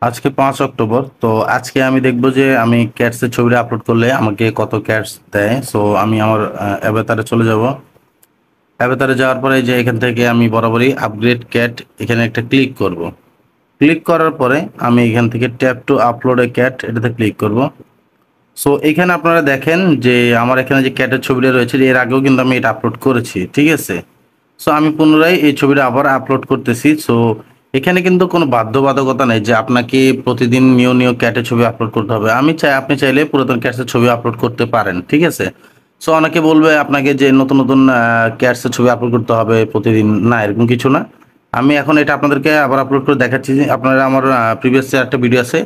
আজকে 5 অক্টোবর। তো আজকে আমি দেখবো যে আমি ক্যাটসের ছবিটা আপলোড করলে আমাকে কত ক্যাটস দেয়। সো আমি আমার অ্যাভাতারে চলে যাব। অ্যাভাতারে যাওয়ার পরে যে এখান থেকে আমি বরাবরই আপগ্রেড ক্যাট এখানে একটা ক্লিক করব। ক্লিক করার পরে আমি এখান থেকে ট্যাপ টু আপলোড এ ক্যাট এটাতে ক্লিক করব। সো এখানে আপনারা দেখেন যে আমার এখানে যে ক্যাটের ছবিটা রয়েছে এর আগেও কিন্তু আমি এটা আপলোড করেছি, ঠিক আছে। সো আমি পুনরায় এই ছবিটা আবার আপলোড করতেছি। সো এখানে কিন্তু কোনো বাধ্যবাধকতা নেই যে আপনাকে প্রতিদিন নিউ ক্যাটের ছবি আপলোড করতে হবে। আপনি চাইলে পুরাতন ক্যাটসের ছবি আপলোড করতে পারেন, ঠিক আছে। সো অনেকে বলবে আপনাকে যে নতুন নতুন ক্যাটসের ছবি আপলোড করতে হবে প্রতিদিন, না এরকম কিছু না। আমি এখন এটা আপনাদেরকে আবার আপলোড করে দেখাচ্ছি। যে আপনারা আমার প্রিভিয়াস একটা ভিডিও আছে,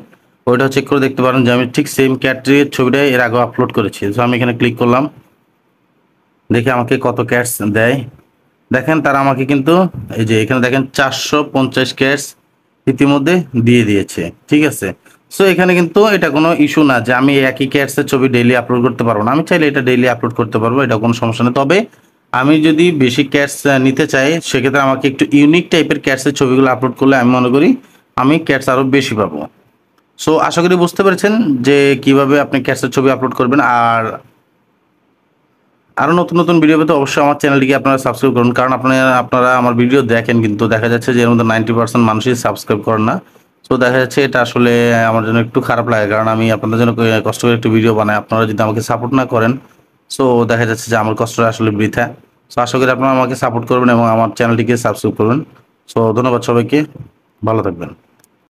ওইটা চেক করে দেখতে পারেন যে আমি ঠিক সেম ক্যাটের ছবিটাই এর আগে আপলোড করেছি। সো আমি এখানে ক্লিক করলাম, দেখি আমাকে কত ক্যাটস দেয়। দেখেন তারা আমাকে কিন্তু এই যে এখানে দেখেন 450 ক্যাশ ইতিমধ্যে দিয়ে দিয়েছে, ঠিক আছে। সো এখানে কিন্তু এটা কোনো ইস্যু না যে আমি একই ক্যাটসের ছবি ডেইলি আপলোড করতে পারবো না। আমি চাইলে এটা ডেইলি আপলোড করতে পারবো, এটা কোনো সমস্যা নেই। তবে আমি যদি বেশি ক্যাটস নিতে চাই সেক্ষেত্রে আমাকে একটু ইউনিক টাইপের ক্যাটসের ছবিগুলো আপলোড করলে আমি মনে করি আমি ক্যাটস আরও বেশি পাবো। সো আশা করি বুঝতে পেরেছেন যে কিভাবে আপনি ক্যাটসের ছবি আপলোড করবেন। আর আরো নতুন নতুন ভিডিও পেতে অবশ্যই আমার চ্যানেলটিকে আপনারা সাবস্ক্রাইব করুন, কারণ আপনারা আমার ভিডিও দেখেন কিন্তু দেখা যাচ্ছে যে এর মধ্যে 90% মানুষই সাবস্ক্রাইব করেন না। তো দেখা যাচ্ছে এটা আসলে আমার জন্য একটু খারাপ লাগে, কারণ আমি আপনাদের জন্য কষ্ট করে একটু ভিডিও বানাই, আপনারা যদি আমাকে সাপোর্ট না করেন সো দেখা যাচ্ছে যে আমার কষ্টটা আসলে বৃথা। সো আশা করি আপনারা আমাকে সাপোর্ট করবেন এবং আমার চ্যানেলটিকে সাবস্ক্রাইব করবেন। সো ধন্যবাদ সবাইকে, ভালো থাকবেন।